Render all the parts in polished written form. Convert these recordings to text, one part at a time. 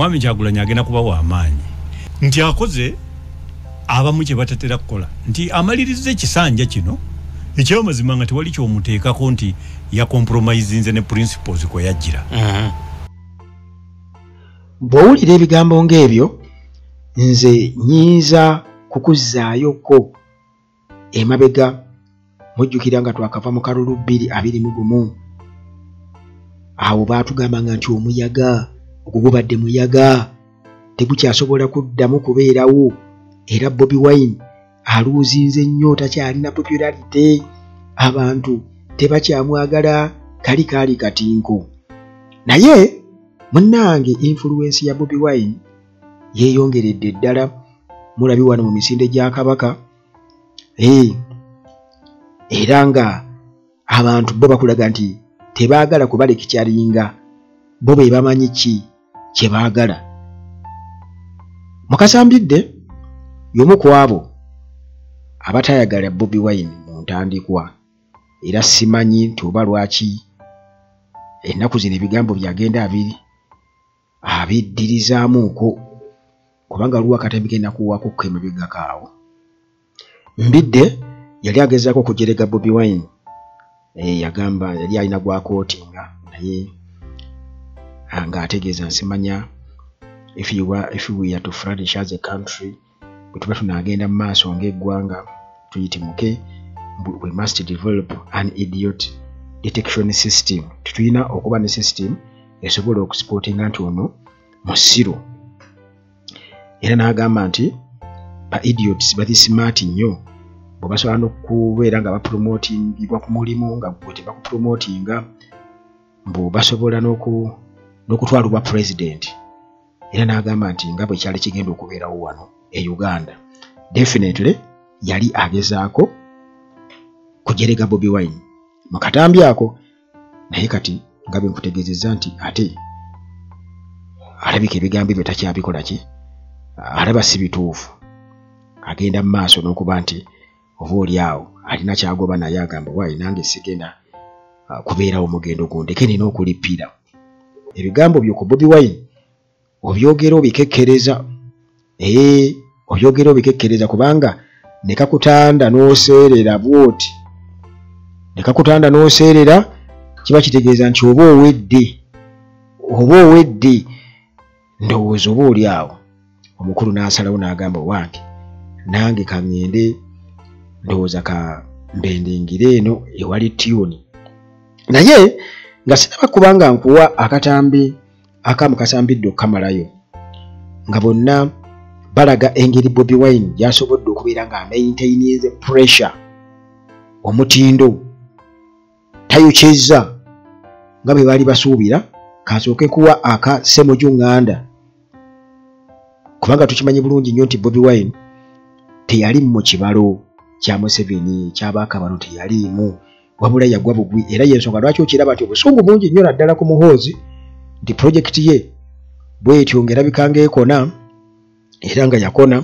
Mwami Kyagulanyi agenda kubawa amaanyi nti akoze abamu kye batatera kukola nti amalirize ekisanja kino ekyamazima nga tewali ky'omuteekako nti ya compromisinze ne principles kwe yajjira. Bw'owulira ebigambo ng'ebyo nze nyiiza kukuzaayoko emabega mujjukira nga twakava mu kalulu 2:21 awo baatugambanga nti omuyaga ogubadde muyaga tegukyasobola kuddamu kubeerawo era Bobi Wine aluuzinze nnyo takyalina popularity abantu tebakyamwagala kaali katinko naye munnange influence ya Bobi Wine yeeyongeredde ddala mulabi wano mu misinde gya Kabaka era nga abantu bo bakulaga nti tebaagala kubaleka kyalinga bo be bamanyi kye baagala. Mukasambidde y'omu ku abo abatayagala Bobi Wine mu ntandikwa era simanyi nti oba lwaki ennaku zino ebigambo byagenda abiddirizaamuuko kubanga luwa akatambi kennakuwaako kemabega kaawo. Mbidde yali agezaako okujerega Bobi Wine yagamba yali alina gwakootinga naye ng'ategeeza nsimanya if we are to flourish as a country bwe tuba tunaagenda mu maaso ng'eggwanga tuyitimuke we must develop an idiot detection system. Tutulina okuba ne system esobola okusipotinga nti ono musiru era n'agamba nti ba idiots bali smart nnyo bwe basobola n'okubeera nga bapromotingibwa ku mulimu nga gwe tebakupromotinga mbu basobola n'okutwalibwa president era n'agamba nti nga bwe kyali kigenda okubeerawo wano e Uganda definitely yali agezaako kujerega Bobi Wine mu katambi ako naye kati nga bwe nkutegeezezza nti ate alabika ebigambo bye takyabikola alaba si bituufu agenda mu maaso n'okuba nti oba oli awo alina kyagoba naye agamba waayi nange sigenda kubeerawo mugendo gundeke nina okulippira. Ebigambo byo ku Bobi Wine obyogera obikekkereza obyogera obikekkereza kubanga ne kakutanda n'oseerera bwoti kiba kitegeeza nti oba owedde ndowooza oba oli awo omukulu n'asalawo n'agamba wange nange kaŋŋende ndowooza ka mbendengire eno ewali tiyuni naye nga sinaba kubanga nkuwa akatambi akamukasambidde okukamalayo nga bonna balaga engeri Bobi Wine gyasobodde okubeera nga maintainize pressure omutindo tayokyezza nga bwe baali basuubira kasooke kuwa aka Ssemujju Nganda kubanga tukimanyi bulungi nnyo nti Bobi Wine teyali mu kibalo kya Museveni ky'Abakabano teyaliimu wabula yagwa bugwi era yensonga lwaki okiraba nti obusungu bungi nnyo naddala ku muhoozi nti projekiti ye bwetyo ng'erabika ng'ekona era nga yakona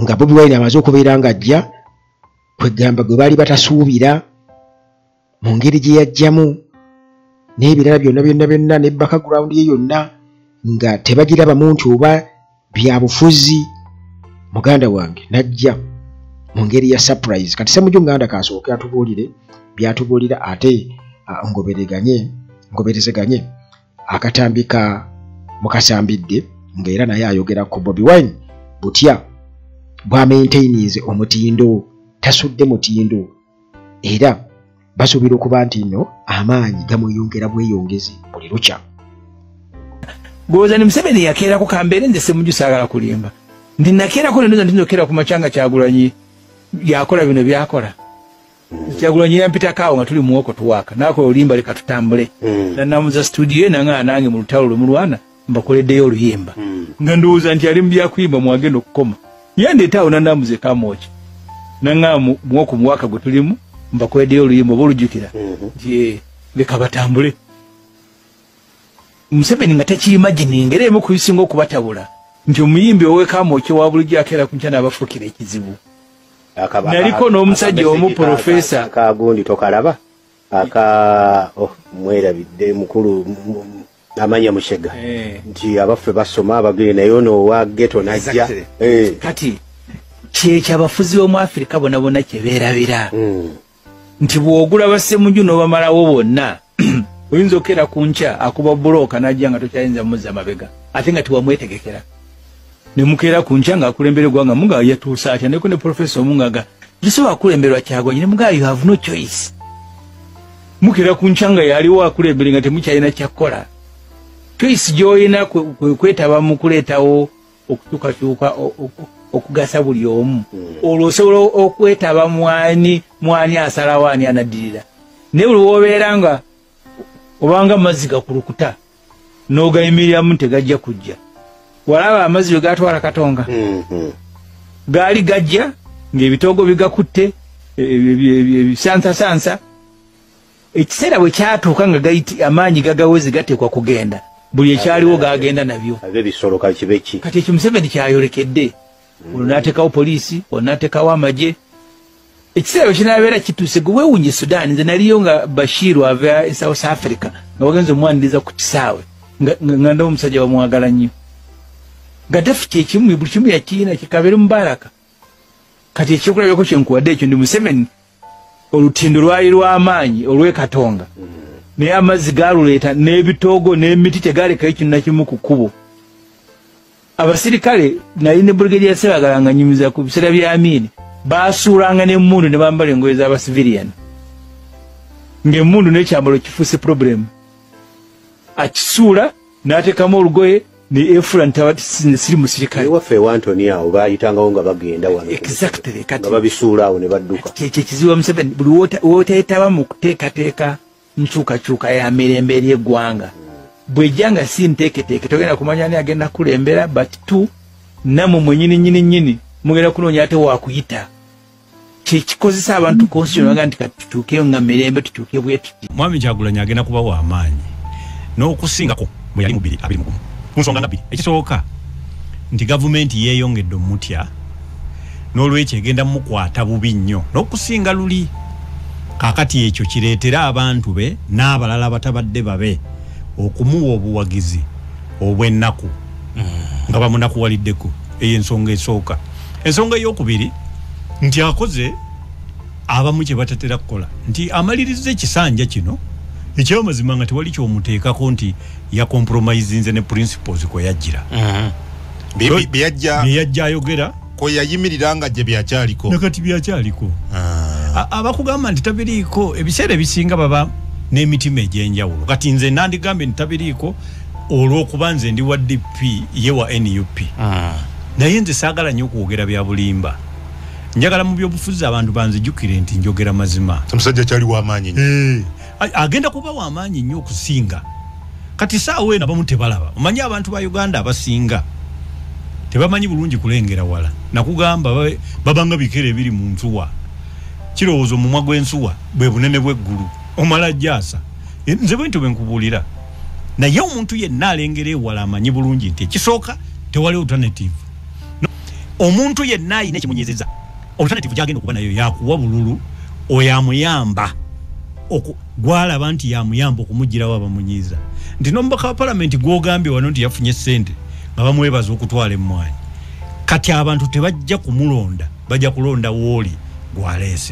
nga Bobi Wine amaze okubeera nga ajja kwegamba gwe baali batasuubira mu ngeri gye yajjamu n'ebirala byonna ne background ye yonna nga tebagirabamu nti oba bya bufuzi muganda wange najja mu ngeri ya surprise. Kati Ssemujju Nganda kasooke atubuulire byatubuulira ate ngoberezeganye akatambika mukasambidde ng'era naye ayogera ku Bobi Wine butya bwa maintainize omutindo tasudde mutindo era basuubira okuba nti nno amaanyi gamweyongera bweyongezi buli lukya. Goza ni Museveni yakeerako kambeere nze Ssemujju saagala kulimba ndi nakeerako nendoza ndi nokera ku machanga Kyagulanyi yakola bino byakola Kyagulanyi yampitako nga tuli muwoko tuwaaka naako olimba leka tutambule namuza studio nange mu lutalo lumulwana mbakoleddeyo oluyimba nga ndowooza nti ali mu byakuyimba mwagenda okukoma yandeetaawo nandamuze kamoki nanga muwoko muwaaka gwe tulimu mbakoleddeyo oluyimba oba olujjukira nti leka batambule. Museveni nga tekiyimagininga era emu kubisinga okubatabula nti omuyimbi ow'ekamoki wa bulijjo akeera ku nkya n'abafuukira ekizibu. Naliko n'omusajja omu profesa akagundi tokalaba mwerabidde mukulu amanya mushega nti abaffe basoma abagenda yono wa ghetto najja kati kyecha abafuzi bo Afrika bona kyeberabira nti bwogula basemunju no bamalawo bonna oyinza okera kuncha akuba broka najja nga tokyayinza muzza mabega ate nga tiwamwetegekera ne mukera kuncha nga akulembere gwanga munga yatuusa atya ne professor mungaga jisoba akulemberwa Kyagulanyi ne munga you have no choice mukera kuncha nga yali wa akulembere nga temukyayina kyakola choice joyina kwetaba mukuletawo okutukakyuka okugasa buli omu olwosobola okwetaba mwani asalawani anadirira ne buli wobeeranga obanga amazzi gakulukuta n'ogayimirira mu tegajja kujja walaba amazzi we gatwala Katonga gaali gajja ng'ebitoogo bigakutte ebisansasansa ekiseera bwe kyatuuka nga gayiti amaanyi gagawezi gateekwa kugenda buli ekyaliwo gagenda nabyo ab'ebisolo kakibeki kati ekyo Museveni kyayolekedde olwo n'ateekawo poliisi olwo n'ateekawo amagye ekiseera bwe kinaabeera kituuse gwe weewunye Sudan nze naliyo nga Bashir ava e South Africa nga bagenza omwaniriza ku kisaawe nga ndawo omusajja bamwagala nnyo Gaddafi kyekimu buli kimu yakiina kikabeere Mubaraka kati ekyokulabirako kyenkuwadde ekyo ndi Museveni olutindo lwali lw'amaanyi olw'Ekatonga naye amazzi gaaluleeta n'ebitoogo n'emiti tegaalekayo kintu na kimu ku kkubo abasirikale nali ne Brigadier Ssebaggala nga nnyumiza ku biseera bya Amin baasuulanga n'emmundu ne bambala engoye z'abasivilian ng'emmundu n'ekyambalo kifuuse problem akisuula n'ateekamu olugoye ne efula ntawati siri musirikale waffe Wantoni awo baayitangawo nga bagenda wano exactly kati nga babisuula awo ne badduka kyekyo kizibu Museveni buli wooteetaba mu kuteekateeka nkyukakyuka ya mirembe ery'eggwanga bw'ejjanga si nteeketeeke togenda kumanya ani agenda kulembera but tu namwe mwennyini mugenda kunoonya ate waakuyita kyekikozesa abantu constitution baga nti katutuukeyo nga mirembe tutuuke bwe tuti Mwami Kyagulanyi agenda kuba w'amaanyi n'okusingako bwe yali mu 2021 ku nsonga bbiri ekisooka nti gavumenti yeeyongedde omutya n'olwekyo egenda mukwata bubi nnyo n'okusinga luli kakati ekyo kireetera abantu be n'abalala abatabadde babe okumuwa obuwagizi obw'ennaku nga bamunakuwaliddeko eyo ensonga esooka ensonga ey'okubiri nti akoze abamu kye batatera kukola nti amaliriza ekisanja kino ekyamazima nga tewali kyomuteekako nti yakompromisinze ne principles kwe yajjira byeyajja ayogera ko yayimirira nga gye byakyaliko nakati byakyaliko abakugamba nti tabiriiko ebiseera ebisinga baba n'emitima egy'enjawulo kati nze nandigambe nti tabiriiko olw'okuba nze ndi wa DP ye wa NUP naye nze saagala nnyo okwogera bya bulimba njagala mu byobufuzi abantu banzijjukire nti njogera mazima omusajja kyali w'amaanyi nnyo agenda kuba w'amaanyi nnyo okusinga kati saawa eno abamu tebalaba omanyi abantu ba Uganda abasinga tebamanyi bulungi kulengera wala nakugamba babanga bikere ebiri mu nsuwa kirowoozo mumwa gw'ensuwa bwe bunene bw'eggulu omala jasa nze bwentyo bwenkubuulira naye omuntu yenna alengera ewala amanyi bulungi nti ekisooka tewali alternative omuntu yenna ayina ekimunyezeza alternative gyagenda okuba nayo yakuwa bululu oyamuyamba gwalaba nti yamuyamba okumugirawo abamunyiiza nti n'omubaka wa palamenti gwogambye wano nti yafunye ssente nga bamwebaza okutwala emmwanyi kati abantu tebajja kumulonda bajja kulonda wooli gwaleese